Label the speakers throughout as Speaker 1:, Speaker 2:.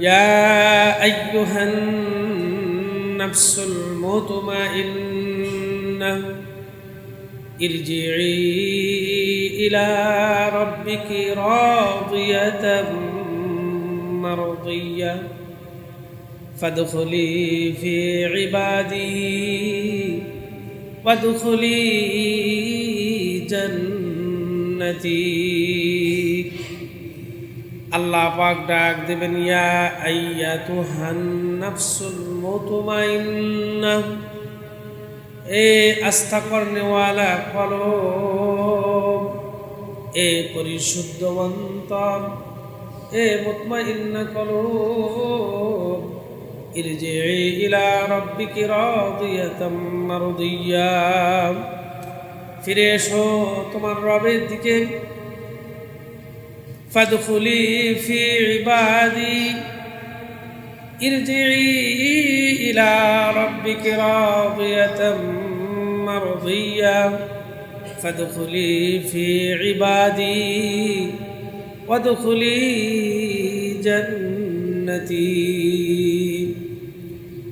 Speaker 1: يا أيها النفس المطمئنة ارجعي إلى ربك راضية مرضية فادخلي في عبادي وادخلي جنتي আল্লাহ পাক ডাক দেবেন, ইয়া আইয়াতুহান নাফসুল মুতমাইন্নাহ, এ আস্থা করনেওয়ালা কলব, এ পরিশুদ্ধ অন্তর, এ মুতমাইন্না কলব, ইরজিই ইলা রাব্বিকি রাদিয়াতাম মারদিয়া, ফিরে এসো তোমার রবের দিকে। ফাদখুলি ফি ইবাদি ইরজিই ইলা রাব্বিকি রাদিয়াতাম মারদিয়া ফাদখুলি ফি ইবাদি ওয়াদখুলি জান্নাতি,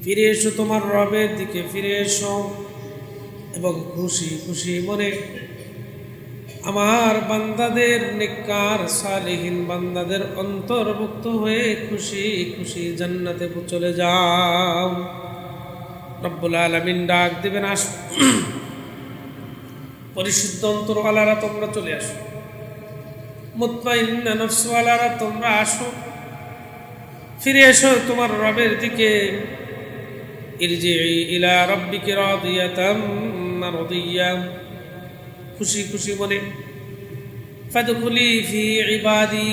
Speaker 1: ফিরে এসো তোমার রবের দিকে, ফিরে এসো এবং খুশি খুশি মনে আমার বান্দাদের, নেককার সালেহীন বান্দাদের অন্তর্ভুক্ত হয়ে খুশি খুশি জান্নাতে চলে যাও। রব্বুল আলামিন ডাক দিবেন, আসো পরিশুদ্ধ অন্তরওয়ালারা তোমরা চলে আসো, মুতমাইন্না নফসওয়ালারা তোমরা আসো, ফিরে এসো তোমার রবের দিকে। ইরজিই ইলা রাব্বিকি রাদিয়াতাম মারদিয়া, খুশি খুশি মনে ফাদখুলি ফি ইবাদি,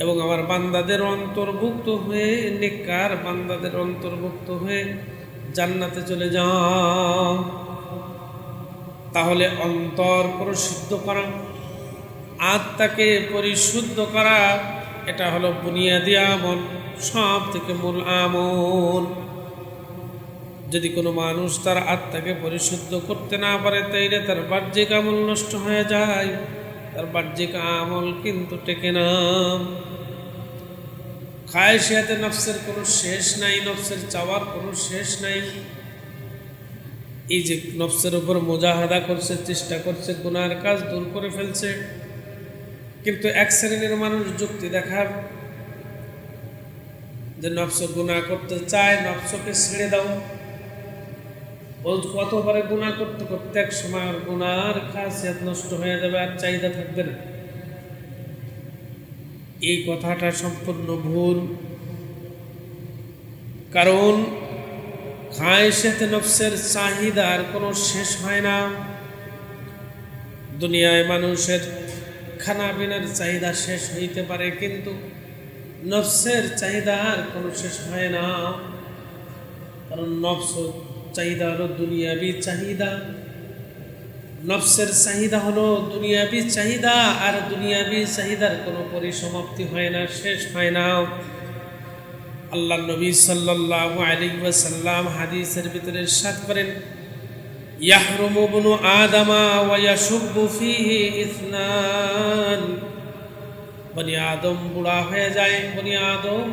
Speaker 1: এবং আমার বান্দাদের অন্তর্ভুক্ত হয়ে, নেককার বান্দাদের অন্তর্ভুক্ত হয়ে জান্নাতে চলে যাও। তাহলে অন্তর পরিশুদ্ধ করা, আত্মাকে পরিশুদ্ধ করা, এটা হলো বুনিয়াদি আমল, সব থেকে মূল আমল। যদি কোনো মানুষ তার আত্মাকে পরিশুদ্ধ করতে না পারে, তাইলে তার বাহ্যিক আমল নষ্ট হয়ে যায়, তার বাহ্যিক আমল কিন্তু টেকে না। খায়শিয়াতে নফসের কোনো শেষ নাই, নফসের চাওয়ার কোনো শেষ নাই। এই যে নফসের উপর মুজাহাদা করছে, চেষ্টা করছে, গুনার কাজ দূর করে ফেলছে, কিন্তু এক শ্রেণীর মানুষ যুক্তি দেখার যে নফস গুনাহ করতে চায়, নফসকে ছেড়ে দাও, কতবারে গুনাহ করতে করতে এক সময় আর গুনার খাসিয়াত নষ্ট হয়ে যাবে, আর চাহিদা থাকবে না। এই কথাটা সম্পূর্ণ ভুল, কারণ খায়শাতে নফসের চাহিদার কোনো শেষ হয় না। দুনিয়ায় মানুষের খানা পিনার চাহিদা শেষ হইতে পারে, কিন্তু নফসের চাহিদার কোনো শেষ হয় না, কারণ নফস চাহিদা হলো দুনিয়াবি চাহিদা, নফসের চাহিদা হলো দুনিয়াবি চাহিদা, আর দুনিয়াবি চাহিদার কোনো পরিসমাপ্তি হয় না, শেষ হয় না। আল্লাহ নবী সাল্লাল্লাহু আলাইহি ওয়াসাল্লাম হাদিসের ভিতরে ইরশাদ করেন, ইয়াহরুমু ইবনু আদামা ওয়া ইয়াশুব্বু ফীহি ইসনান, বনি আদম বুড়া হয়ে যায়, বনি আদম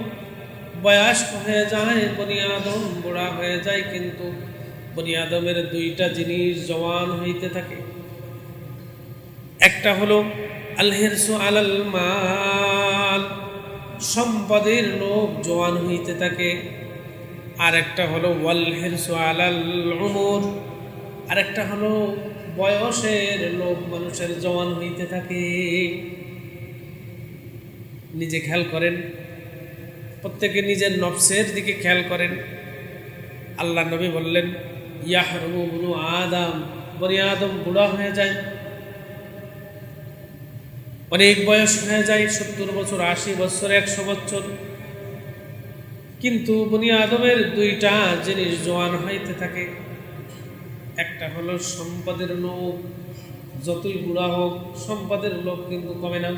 Speaker 1: বয়স্ক হয়ে যায়, বনি আদম বুড়া হয়ে যায়, কিন্তু বনি আদমের দুইটা জিনিস জওয়ান হইতে থাকে। একটা হলো আল হিরসু আলাল মাল, সম্পদের লোভ জওয়ান হইতে থাকে, আর একটা হলো ওয়াল হিরসু আলাল উমর, আর একটা হলো বয়সের লোভ মানুষের জওয়ান হইতে থাকে। নিজে খেয়াল করেন, প্রত্যেকে নিজের নফসের দিকে খেয়াল করেন। আল্লাহ নবী বললেন, ইয়াহরুমু ইবনু আদম, বনি আদম বুড়া হয়ে যায়, অনেক বয়স হয়ে যায়, 70 বছর, 80 বছর, 100 বছর, কিন্তু বনি আদমের দুইটা জিনিস জওয়ান হইতে থাকে। একটা হলো সম্পদের লোভ, যতই বুড়া হোক সম্পদের লোভ কিন্তু কমে না।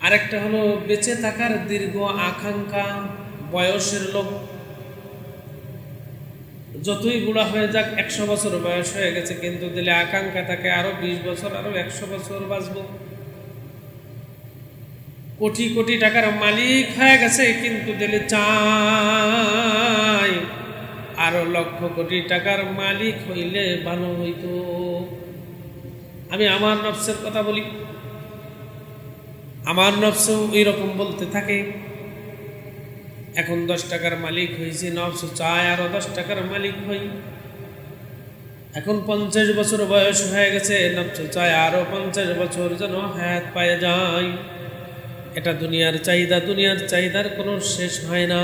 Speaker 1: আরেকটা হলো বেঁচে থাকার দীর্ঘ আকাঙ্ক্ষা, বয়সের লোভ, যতই বুড়া হয়ে যাক, 100 বছর বয়স হয়ে গেছে, কিন্তু দিলে আকাঙ্ক্ষা থাকে আরো 20 বছর, আরো 100 বছর বাঁচবো। কোটি কোটি টাকার মালিক হয়ে গেছে, কিন্তু দিলে চাই আরো লক্ষ কোটি টাকার মালিক হইলে ভালো হইতো। আমি আমার নফসের কথা বলি, আমার নফসও এইরকম বলতে থাকে। এখন 10 টাকার মালিক হয়েছি, নফস চায় আরো 10 টাকার মালিক হই। এখন 50 বছর বয়স হয়ে গেছে, নফস চায় আরো 50 বছর যেন হায়াত পায়ে যায়। এটা দুনিয়ার চাহিদা, দুনিয়ার চাহিদার কোনো শেষ হয় না।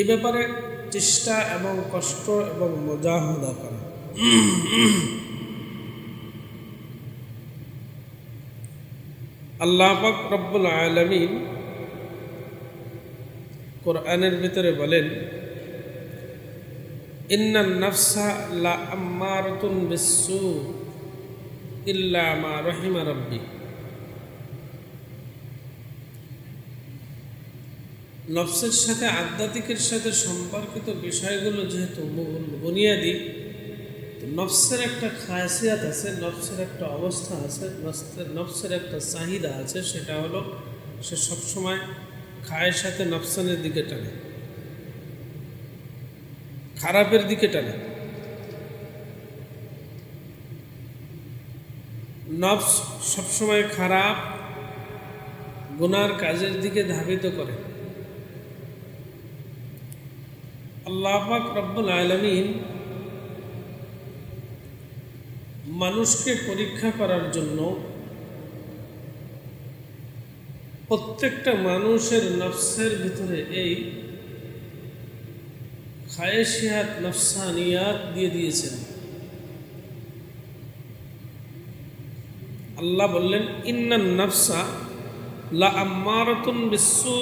Speaker 1: এ ব্যাপারে চেষ্টা এবং কষ্ট এবং মুজাহাদা করা। আল্লাহ পাক রব্বুল আলামিন কোরআনের ভিতরে বলেন, ইন্নান নাফসা লা আম্মারাতুন বিসসু ইল্লা মা রাহিমা রাব্বি। নফসের সাথে আধ্যাত্মিকের সাথে সম্পর্কিত বিষয়গুলো যেহেতু বুনিয়াদি, নফসের একটা খাসিয়াত আছে, নফসের একটা অবস্থা আছে, নফসের একটা চাহিদা আছে। সেটা হলো সে সবসময় খায়ের সাথে নফসানের দিকে টানে, খারাপের দিকে টানে। নফস সবসময় খারাপ গুনার কাজের দিকে ধাবিত করে। আল্লাহ পাক রব্বুল আলামিন মানুষকে পরীক্ষা করার জন্য প্রত্যেকটা মানুষের নফসের ভিতরে এই খায়েশিয়াত নফসানিয়াত দিয়ে দিয়েছেন। আল্লাহ বললেন, ইন্নান নাফসা লা আম্মারাতুন বিসসু,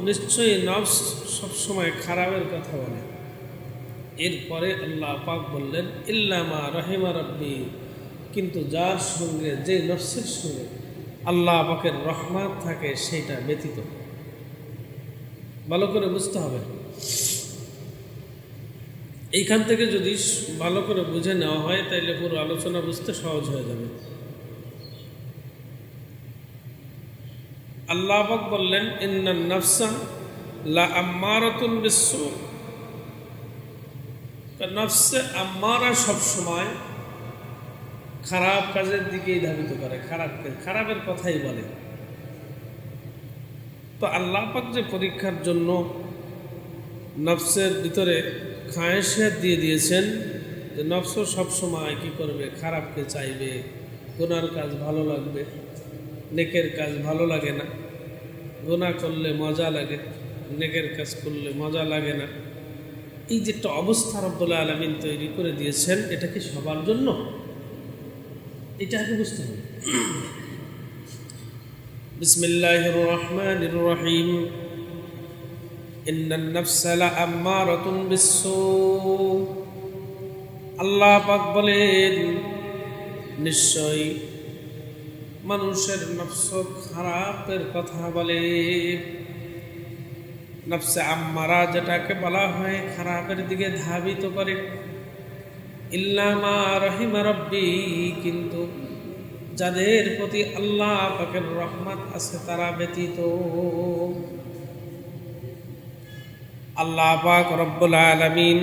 Speaker 1: নিশ্চয়ই নফস সবসময় খারাপের কথা বলে। এরপরে আল্লাহ পাক বললেন, ইল্লা মা রাহিমা রাব্বি, কিন্তু যার সঙ্গে, যে নফসের সঙ্গে আল্লাহ পাকের রহমত থাকে সেটা ব্যতীত। ভালো করে বুঝতে হবে। এইখান থেকে যদি ভালো করে বুঝে নেওয়া হয় তাইলে পুরো আলোচনা বুঝতে সহজ হয়ে যাবে। আল্লাহ পাক বললেন, ইন্নান নাফসা লা আম্মারাতুন বিসসু, নফসে আম্মারা সবসময় খারাপ কাজের দিকেই ধাবিত করে, খারাপের কথাই বলে। তো আল্লাহ পাক যে পরীক্ষার জন্য নফসের ভিতরে খায়েশিয়াত দিয়ে দিয়েছেন, যে নফস সবসময় কি করবে, খারাপকে চাইবে, গুনার কাজ ভালো লাগবে, নেকের কাজ ভালো লাগে না, গুনাহ করলে মজা লাগে, নেকের কাজ করলে মজা লাগে না। এই যে একটা অবস্থা রব্বুল আলামিন তৈরি করে দিয়েছেন, এটা কি সবার জন্য? এটা আগে বুঝতে হবে। বিসমিল্লাহির রহমানির রহিম, ইন্নান নাফসা লাআম্মারাতুন বিসসু। আল্লাহ পাক বলেন, নিশ্চয়ই মানুষের নফস খারাপের কথা বলে। নফসে আম্মারা যেটাকে বলা হয় খারাপের দিকে ধাবিত করে। ইল্লা মা রাহিমা রাব্বি, কিন্তু যাদের প্রতি আল্লাহ পাকের রহমত আছে তারা ব্যতীত। আল্লাহ পাক রব্বুল আলামিন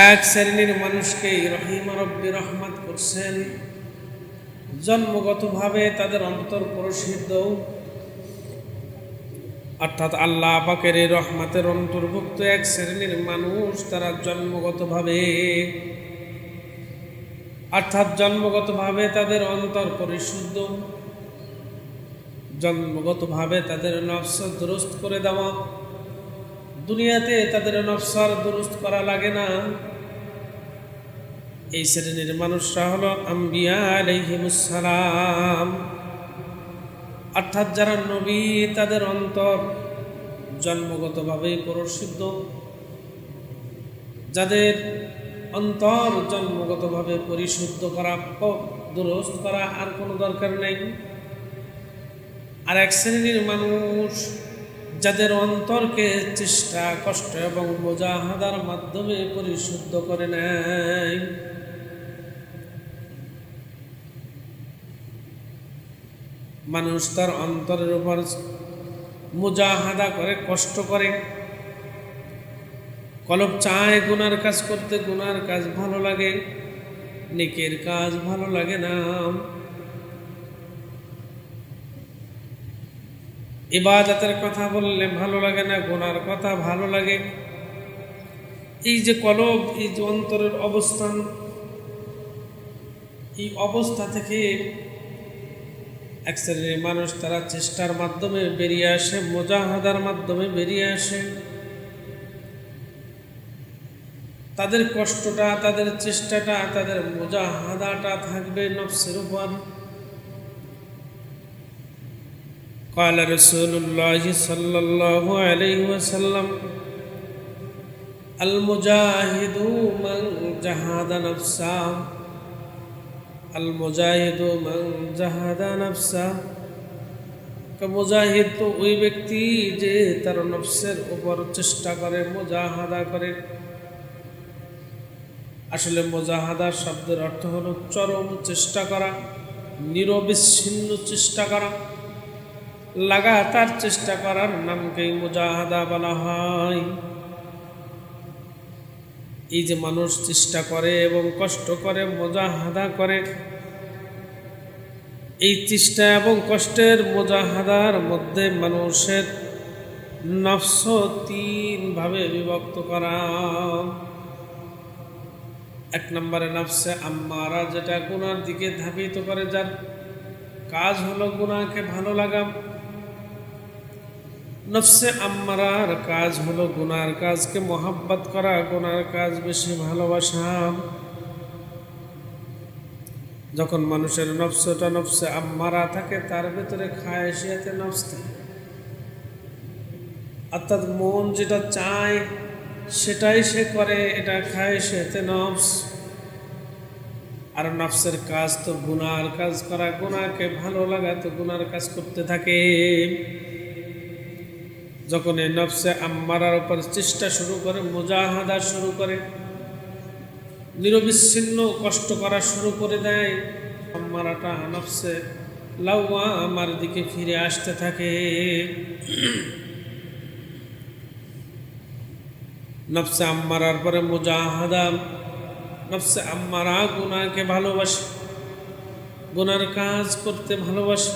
Speaker 1: এক শ্রেণীর মানুষকে রহিমা রব্বি রহমত করছেন, জন্মগতভাবে তাদের অন্তর প্রসিদ্ধ, অর্থাৎ আল্লাহ পাকের এই রহমতের অন্তর্ভুক্ত এক শ্রেণীর মানুষ, তারা জন্মগতভাবে তাদের অন্তর পরিশুদ্ধ, জন্মগতভাবে তাদের নফস দুরুস্ত করে দেওয়া। দুনিয়াতে তাদের নফস আর দুরুস্ত করা লাগে না। এই শ্রেণীর মানুষরা হলো আম্বিয়া আলাইহিমুস সালাম, অর্থাৎ যারা নবী, তাদের অন্তর জন্মগতভাবেই পরিশুদ্ধ। যাদের অন্তর জন্মগতভাবে পরিশুদ্ধ করা, দুরুস্ত করা আর কোনো দরকার নেই। আর এক শ্রেণীর মানুষ যাদের অন্তরকে চেষ্টা, কষ্ট এবং মুজাহাদার মাধ্যমে পরিশুদ্ধ করে নেয়। মানুষ তার অন্তরের উপর মুজাহাদা করে, কষ্ট করে। কলব চায় গুনার কাজ করতে, গুনার কাজ ভালো লাগে, নেকের কাজ ভালো লাগে না। ইবাদতের কথা বললে ভালো লাগে না, গুনার কথা ভালো লাগে। এই যে কলব, এই যে অন্তরের অবস্থান, এই অবস্থা থেকে এক শ্রেণীর মানুষ তারা চেষ্টার মাধ্যমে বেরিয়ে আসে, মুজাহাদার মাধ্যমে বেরিয়ে আসে। তাদের কষ্টটা, তাদের চেষ্টাটা, তাদের মুজাহাদাটা থাকবে নফসের উপর। قال رسول الله صلى الله عليه وسلم المجاهد من جاهد نفسه المجاهد من جاهد نفسه মুজাহিদ তো ওই ব্যক্তি যে তার নফসের উপর চেষ্টা করে, মুজাহাদা করে। আসলে মুজাহাদা শব্দের অর্থ হলো চরম চেষ্টা করা, নিরবিচ্ছিন্ন চেষ্টা করা, লাগাতার চেষ্টা করার নামকেই মুজাহাদা বলা হয়। এই যে মানুষ চেষ্টা করে এবং কষ্ট করে, মুজাহাদা করে, এই চেষ্টা এবং কষ্টের মুজাহাদার মধ্যে মানুষের নফস তিন ভাবে বিভক্ত করা। এক নম্বরে নফসে আম্মারা, যেটা গুনার দিকে ধাবিত করে, যার কাজ হলো গুনাহকে ভালো লাগা। নফসে আম্মারার কাজ হলো গুনার কাজকে মোহাব্বত করা, গুনার কাজ বেশি ভালোবাসা। যখন মানুষের নফসটা নফসে আম্মারা থাকে, তার ভেতরে খায়েশিয়াতে নফস থাকে, অর্থাৎ মন যেটা চায় সেটাই সে করে, এটা খায়েশিয়াতে নফস। আর নফসের কাজ তো গুনার কাজ করা, গুনাহকে ভালো লাগা, তো গুনার কাজ করতে থাকে। যখন এই নফসে আম্মারার উপর চেষ্টা শুরু করে, মুজাহাদা শুরু করে, নিরবিচ্ছিন্ন কষ্ট করা শুরু করে দেয়, আম্মারাটা নফসে লাওয়ামার দিকে ফিরে আসতে থাকে। নফসে আম্মারার পরে মুজাহাদা। নফসে আম্মারা গুনাহকে ভালোবাসে, গুনার কাজ করতে ভালোবাসে।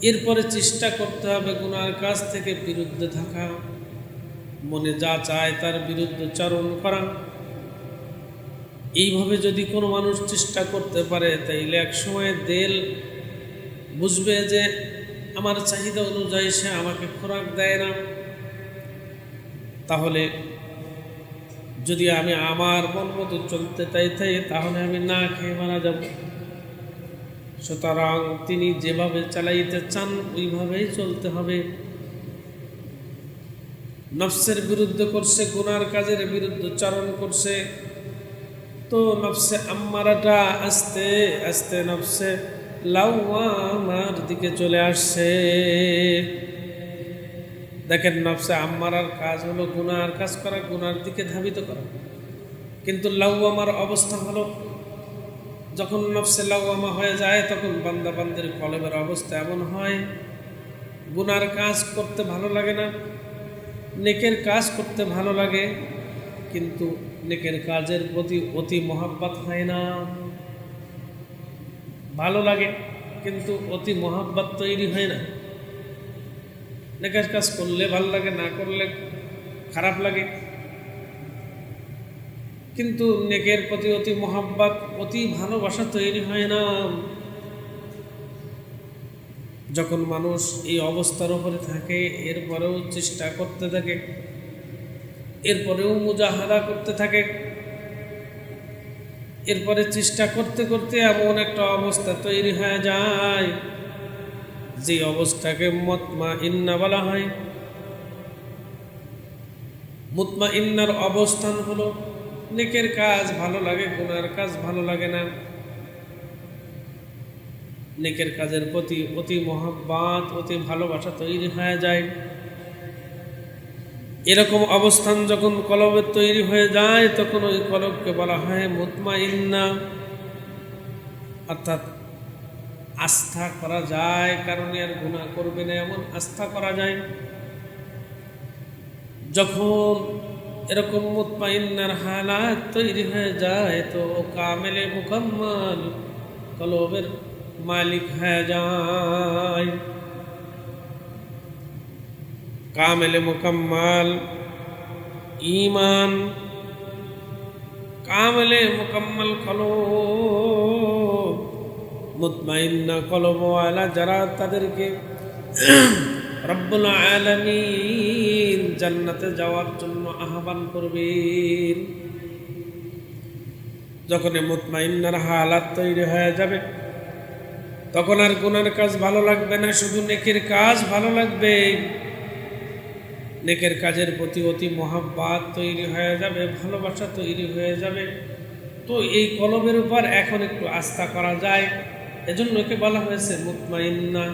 Speaker 1: এরপরে চেষ্টা করতে হবে গুনার কাজ থেকে বিরুদ্ধে থাকা, মনে যা চায় তার বিরুদ্ধে চারণ করা। এইভাবে যদি কোনো মানুষ চেষ্টা করতে পারে, তাইলে এক সময় দিল বুঝবে যে আমার চাহিদা অনুযায়ী সে আমাকে খোরাক দেয় না। তাহলে যদি আমি আমার মন মতো চলতে চাই, তাহলে আমি না খেয়ে মারা যাব। সুতরাং তিনি যেভাবে চালাইতে চান ওইভাবেই চলতে হবে। নফসের বিরুদ্ধে করছে, গুনার কাজের বিরুদ্ধে চারণ করছে, তো নফসে আম্মারাটা আস্তে আস্তে নফসে লাওয়ামার দিকে চলে আসছে। দেখেন, নফসে আম্মারার কাজ হলো গুনার কাজ করা, গুনার দিকে ধাবিত করা। কিন্তু লাওয়ামার অবস্থা হলো, যখন নফসে লাওয়ামা হয়ে যায়, তখন বান্দা বান্দির কলবের অবস্থা এমন হয়, গুনার কাজ করতে ভালো লাগে না, নেকের কাজ করতে ভালো লাগে, কিন্তু নেকের কাজের প্রতি অতি মহাব্বত হয় না। ভালো লাগে কিন্তু অতি মহাব্বত তৈরি হয় না। নেকের কাজ করলে ভালো লাগে, না করলে খারাপ লাগে, কিন্তু নেকের প্রতি অতি মহাব্বত, অতি ভালোবাসা তৈরি হয় না। যখন মানুষ এই অবস্থার উপরে থাকে, এরপরেও চেষ্টা করতে থাকে, এরপরেও মুজাহাদা করতে থাকে, এরপরে চেষ্টা করতে করতে এমন একটা অবস্থা তৈরি হয়ে যায়, যে অবস্থাকে মুতমাইন্না বলা হয়। মুতমাইন্নার অবস্থান হলো, নেকের কাজ ভালো লাগে, গুনার কাজ ভালো লাগে না, নেকের কাজের প্রতি অতি মহাব্বত, অতি ভালোবাসা তৈরি হয়ে যায়। এরকম অবস্থান যখন কলবের তৈরি হয়ে যায়, তখন ওই কলবকে বলা হয় মুতমাইন্না। অর্থাৎ আস্থা করা যায়, কারণ আর গুনাহ করবে না এমন আস্থা করা যায়। যখন এরকম মুতমাইন্নার হালাত তৈরি হয়ে যায় তো কামেলে মুকাম্মাল কলবের মালিক হয়ে যায়। কামেলে মুকাম্মাল ঈমান, কামেলে মুকাম্মাল কলব, মুতমাইন্না কলবওয়ালা যারা, তাদেরকে রব্বুল আলামিন জান্নাতে যাওয়ার জন্য আহ্বান করবেন। যখন মুতমাইন্নার হালাত তৈরি হয়ে যাবে তখন আর গুনার কাজ ভালো লাগবে না, শুধু নেকের কাজ ভালো লাগবে। নেকের কাজের প্রতি অতি মহাব্বত তৈরি হয়ে যাবে, ভালোবাসা তৈরি হয়ে যাবে। তো এই কলবের উপর এখন একটু আস্থা করা যায়, এজন্য একে বলা হয়েছে মুতমাইন্না।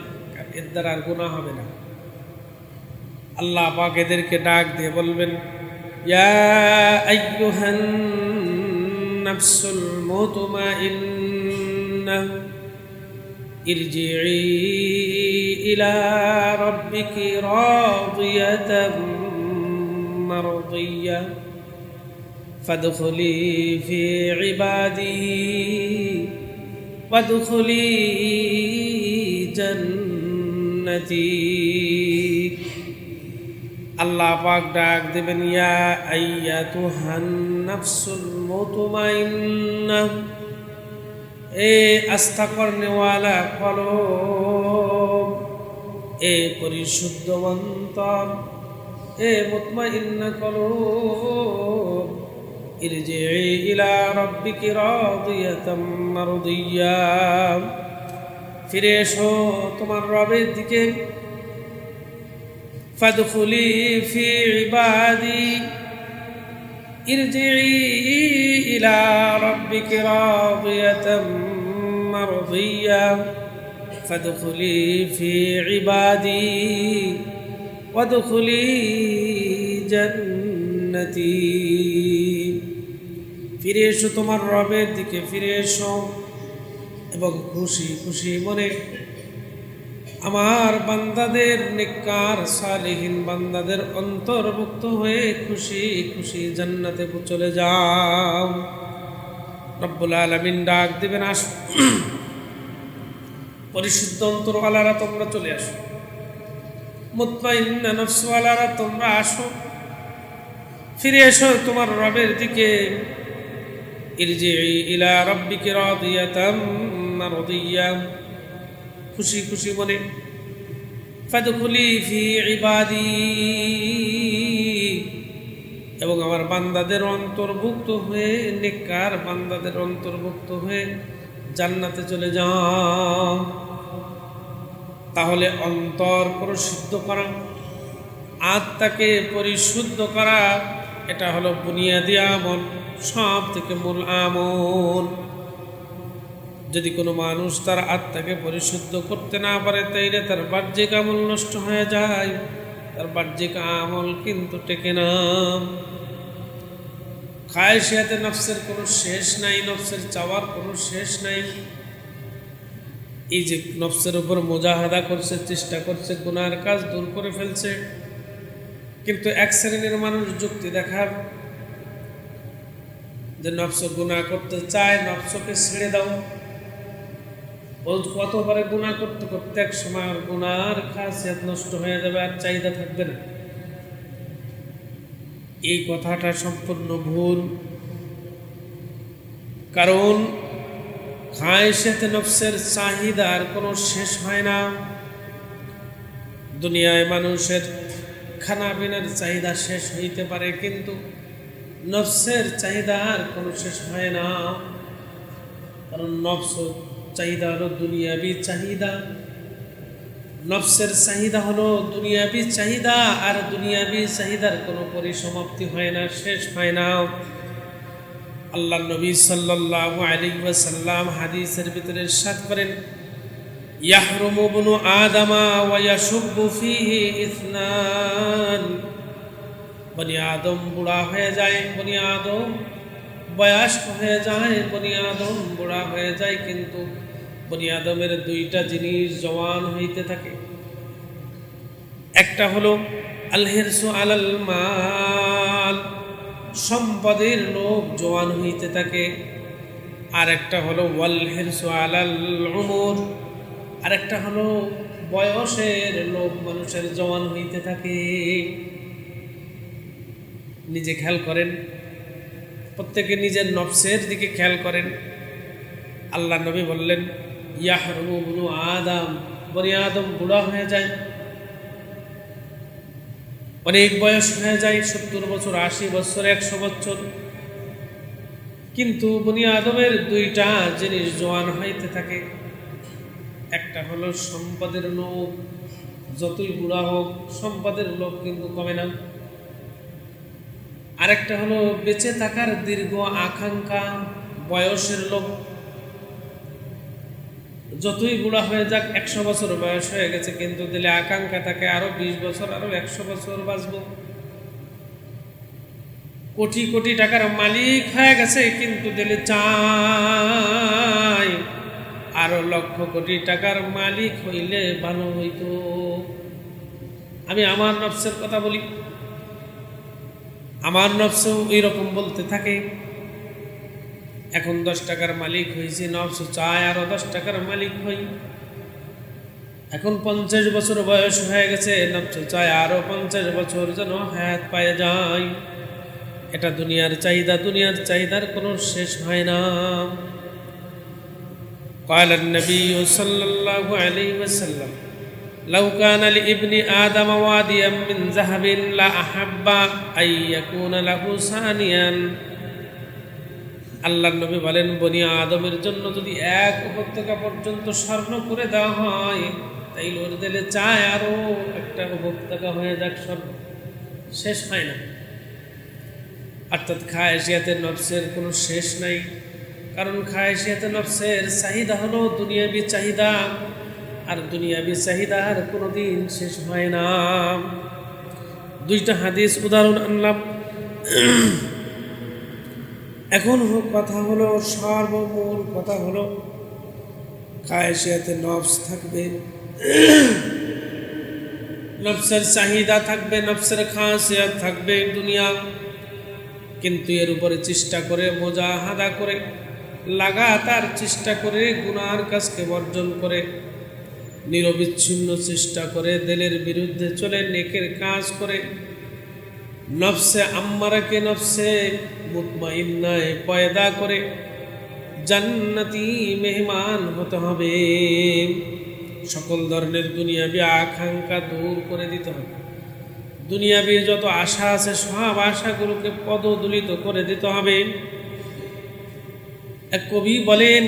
Speaker 1: এর দ্বারা আর গুনাহ হবে না। আল্লাহ পাক এদেরকে ডাক দিয়ে বলবেন, ইয়া আইয়ুহান নাফসুল মুতমাইন্না ইরজিই ইলা রাব্বিকি রাদিয়াতাম মারদিয়া ফাদখুলি ফি ইবাদি ওয়াদখুলি জান্নাতি। আল্লাহ পাক ডাক দেবেন, ইয়া আইয়াতুহান নাফসুল মুতমাইন্না, এ আস্থা করনেওয়ালা কলব, এ পরিশুদ্ধ অন্তর, এ মুতমাইন্না কলব, ইরজিই ইলা রাব্বিকি রাদিয়াতাম মারদিয়া, ফিরে এসো তোমার রবের দিকে। ফাদখুলি ফি ইবাদি ইরজিই ইলা রাব্বিকি রাদিয়াতাম মারদিয়া ফাদখুলি ফি ইবাদি ওয়াদখুলি জান্নাতি। ফিরে এসো তোমার রবের দিকে, ফিরে এসো এবং খুশি খুশি মনে আমার বান্দাদের, নেককার সালেহীন বান্দাদের অন্তর্ভুক্ত হয়ে খুশি খুশি জান্নাতে চলে যাও। রব্বুল আলামিন ডাক দিবেন, আসো পরিশুদ্ধ অন্তরওয়ালারা তোমরা চলে আসো, মুতমাইন্না নফসওয়ালারা তোমরা আসো, ফিরে এসো তোমার রবের দিকে। ইরজিই ইলা রাব্বিকি রাদিয়াতাম মারদিয়া, খুশি খুশি মনে ফাদখুলি ফি ইবাদি, এবং আমার বান্দাদের অন্তর্ভুক্ত হয়ে, নেককার বান্দাদের অন্তর্ভুক্ত হয়ে জান্নাতে চলে যাও। তাহলে অন্তর পরিশুদ্ধ করা, আত্মাকে পরিশুদ্ধ করা, এটা হলো বুনিয়াদি আমল, সব থেকে মূল আমল। যদি কোনো মানুষ তার আত্মাকে পরিশুদ্ধ করতে না পারে তাইলে তার বাহ্যিক আমল নষ্ট হয়ে যায়, তার বাহ্যিক আমল কিন্তু টেকে না। খায়শিয়াতে নফসের কোনো শেষ নাই, নফসের চাওয়ার কোনো শেষ নাই। এই যে নফসের উপর মুজাহাদা করছে, চেষ্টা করছে, গুনার কাজ দূর করে ফেলছে, কিন্তু এক শ্রেণীর মানুষ যুক্তি দেখার যে নফস গুনাহ করতে চায়, নফসকে ছেড়ে দাও, কতবারে গুনাহ করতে করতে এক সময় আর গুনার খাসিয়াত নষ্ট হয়ে যাবে, আর চাহিদা থাকবে না। এই কথাটা সম্পূর্ণ ভুল। কারণ খায়শাতে নফসের চাহিদার কোনো শেষ হয় না। দুনিয়ায় মানুষের খানা পিনার চাহিদা শেষ হইতে পারে, কিন্তু নফসের চাহিদার কোনো শেষ হয় না। কারণ নফস চাহিদা হলো দুনিয়াবি চাহিদা, নফসের চাহিদা হলো দুনিয়াবি চাহিদা, আর দুনিয়াবি চাহিদার কোনো পরিসমাপ্তি হয় না, শেষ হয় না। আল্লাহ নবী সাল্লাল্লাহু আলাইহি ওয়াসাল্লাম হাদিসের ভিতরে ইরশাদ করেন, ইয়াহরুমু ইবনু আদামা ওয়া ইয়াশুব্বু ফীহি ইসনান, বনি আদম বুড়া হয়ে যায়, বনি আদম বয়স্ক হয়ে যায়, বনি আদম বুড়া হয়ে যায়, কিন্তু বনি আদমের দুইটা জিনিস জওয়ান হইতে থাকে। একটা হলো আল হিরসু আলাল মাল, সম্পদের লোভ জওয়ান হইতে থাকে। আর একটা হলো ওয়াল হিরসু আলাল উমর, আর একটা হলো বয়সের লোভ মানুষের জওয়ান হইতে থাকে। নিজে খেয়াল করেন, প্রত্যেকে নিজের নফসের দিকে খেয়াল করেন। আল্লাহ নবী বললেন ইয়াহরুমু বুনু আদম, বনি আদম বুড়া হয়ে যায়, অনেক বয়স হয়ে যায়, 70 বছর, 80 বছর, 100 বছর, কিন্তু বনি আদমের দুইটা জিনিস জওয়ান হইতে থাকে। একটা হলো সম্পদের লোভ, যতই বুড়া হোক সম্পদের লোভ কিন্তু কমে না। আরেকটা হলো বেঁচে থাকার দীর্ঘ আকাঙ্ক্ষা, বয়সের লোভ। যতই বুড়া হয়ে যাক, 100 বছর বয়স হয়ে গেছে, কিন্তু দিলে আকাঙ্ক্ষা থাকে আরো 20 বছর, আরো 100 বছর বাঁচবো। কোটি কোটি টাকার মালিক হয়ে গেছে, কিন্তু দিলে চাই আরো লক্ষ কোটি টাকার মালিক হইলে ভালো হইতো। আমি আমার নফসের কথা বলি, আমার নফসও এইরকম বলতে থাকে। এখন 10 টাকার মালিক হয়েছি, নফস চায় আরো 10 টাকার মালিক হই। এখন 50 বছর বয়স হয়ে গেছে, নফস চায় আরো 50 বছর যেন হায়াত পায়ে যায়। এটা দুনিয়ার চাহিদা, দুনিয়ার চাহিদার কোনো শেষ হয় না। قال النبي صلى الله عليه وسلم لو كان لابن آدم واديا من ذهب لأحب أن يكون له ثانيا। আল্লাহর নবী বলেন, বনি আদমের জন্য যদি এক উপত্যকা পর্যন্ত স্বর্ণ করে দেওয়া হয়, তাইলে ওর দিলে চায় আরো একটা উপত্যকা হয়ে যাক, স্বর্ণ শেষ হয় না। অর্থাৎ খায়েশিয়াতে নফসের কোনো শেষ নাই। কারণ খায়েশিয়াতে নফসের চাহিদা হলো দুনিয়াবি চাহিদা, আর দুনিয়াবি চাহিদার কোনোদিন শেষ হয় না। দুইটা হাদিস উদাহরণ আনলাম। এখন কথা হলো, সর্বমূল কথা হলো, খায়েশিয়াতে নফস থাকবে, নফসের চাহিদা থাকবে, নফসের খাসিয়াত থাকবে দুনিয়া, কিন্তু এর উপরে চেষ্টা করে, মুজাহাদা করে, লাগাতার চেষ্টা করে, গুনার কাজকে বর্জন করে, নিরবিচ্ছিন্ন চেষ্টা করে, দিলের বিরুদ্ধে চলে নেকের কাজ করে, নফসে আম্মারাকে নফসে মুতমাইন্নায় পয়দা করে জান্নাতি মেহমান হতে হবে। সকল ধরনের দুনিয়াবি আকাঙ্ক্ষা দূর করে দিতে হবে। দুনিয়াবি যত আশা আছে সব আশাগুলোকে পদদলিত করে দিতে হবে। এক কবি বলেন,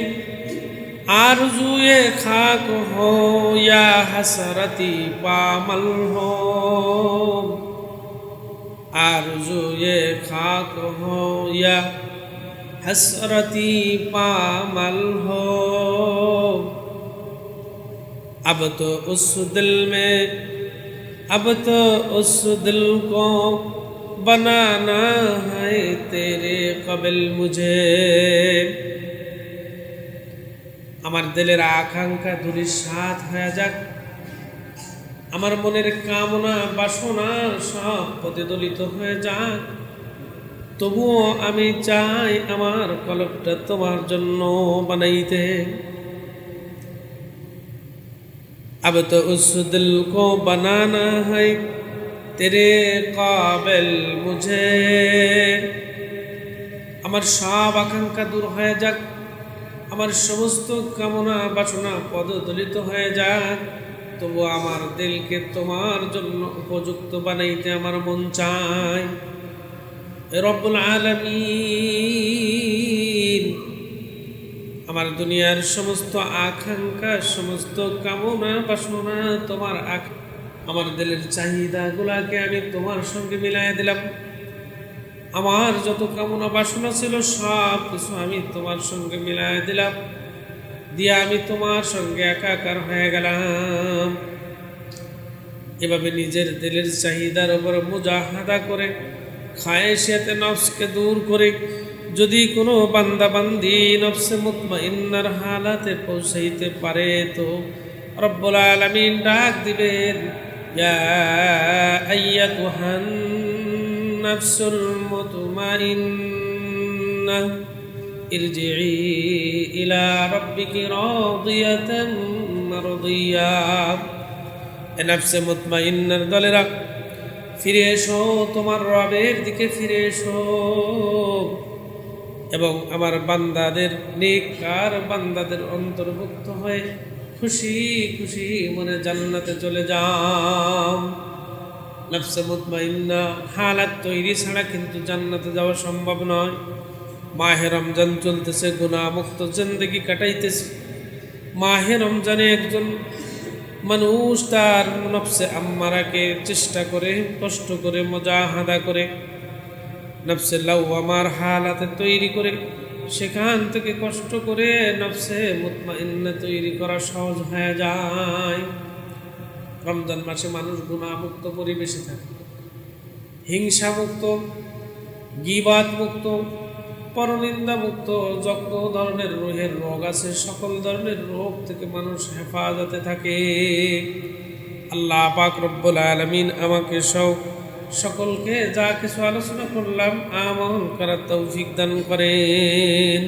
Speaker 1: আরজুয়ে খাক হো ইয়া হাসরতি পামাল হো, আরজুয়ে খাক হো ইয়া हसरती पामल हो। अब तो उस दिल में, अब तो उस दिल को बनाना है तेरे कबिल मुझे। আমার দিলের আকাঙ্ক্ষা ধূলিসাৎ হয়ে যাক, আমার মনের কামনা বাসনা সব প্রতিদলিত হয়ে যাক, তবুও আমি চাই আমার কলবটা তোমার জন্য বানাইতে। अब तो उस दिल को बनाना है तेरे काबिल मुझे। আমার সব আকাঙ্ক্ষা দূর হয়ে যাক, আমার সমস্ত কামনা বাসনা পদদলিত হয়ে যাক, তবু আমার দিলকে তোমার জন্য উপযুক্ত বানাইতে আমার মন চায়। রব্বুল আলামিন আমার দুনিয়ার সমস্ত আকাঙ্ক্ষা, সমস্ত কামনা বাসনা, তোমার আমার দিলের চাহিদাগুলাকে আমি তোমার সঙ্গে মিলাই দিলাম। আমার যত কামনা বাসনা ছিল সব কিছু আমি তোমার সঙ্গে মিলাই দিলাম, দিয়া আমি তোমার সঙ্গে একাকার হয়ে গেলাম। এভাবে নিজের দিলের চাহিদার উপর মুজাহাদা করে, খায়েশিয়াতে নফসকে দূর করে, যদি কোনো বান্দা বান্দি নফসে মুতমাইন্নার হালাতে পৌঁছাইতে পারে তো রব্বুল আলামিন ডাক দিবেন, ইয়া আইয়াতুহান নাফসুল মুতমাইন্নাহ ইরজিই ইলা রাব্বিকি রাদিয়াতাম মারদিয়া। এ নফসে মুতমাইন্নার দলেরা, ফিরে এসো, তোমার রবের দিকে ফিরে এসো এবং আমার বান্দাদের নেককার বান্দাদের অন্তর্ভুক্ত হয়ে খুশি খুশি মনে জান্নাতে চলে যাও। নফসে মুতমাইন্না হালাত তৈরি ছাড়া কিন্তু জান্নাতে যাওয়া সম্ভব নয়। মাহে রমজান চলতেছে, গুনাহমুক্ত জিন্দেগি কাটাইতেছে। মাহে রমজানে একজন মানুষ তার নফসে আম্মারাকে চেষ্টা করে, কষ্ট করে, মুজাহাদা করে, নফসে লাওয়ামার হালাতে তৈরি করে, সেখান থেকে কষ্ট করে নফসে মুতমাইন্না তৈরি করা সহজ হয়ে যায়। রমজান মাসে মানুষ গুনাহমুক্ত পরিবেশে থাকে, হিংসা মুক্ত, গীবাত মুক্ত, পরনিন্দা মুক্ত। যত ধরনের রোগের রোগ আছে সকল ধরনের রোগ থেকে মানুষ হেফাজতে থাকে। আল্লাহ পাক রব্বুল আলামিন আমাকে সকলকে যা কিছু আলোচনা করলাম আমল করার তৌফিক দান করেন।